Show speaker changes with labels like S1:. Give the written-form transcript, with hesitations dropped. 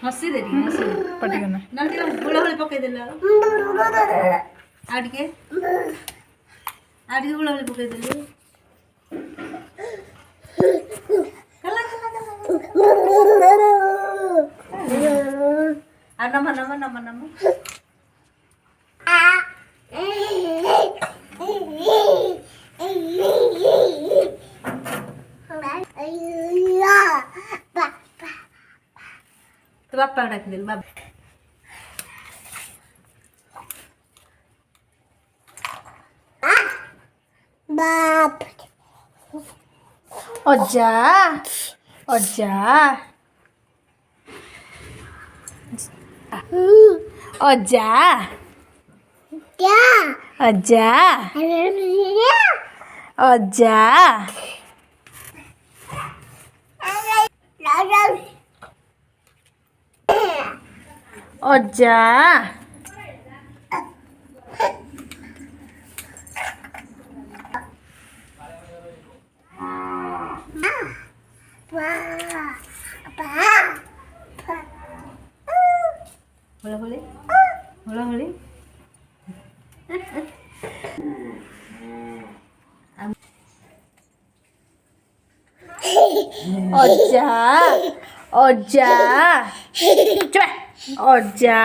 S1: हसी दे रही हसी
S2: पटिकना
S1: ना टे गुला हले पके देला आड़ के गुला हले पके देले कला आ नम तो बापा डाक दिल बाप
S3: बाप
S2: अज्जा अज्जा अज्जा
S3: क्या
S2: अज्जा अज्जा अज्जा
S1: होला होली
S2: अज्जा अज्जा अज्जा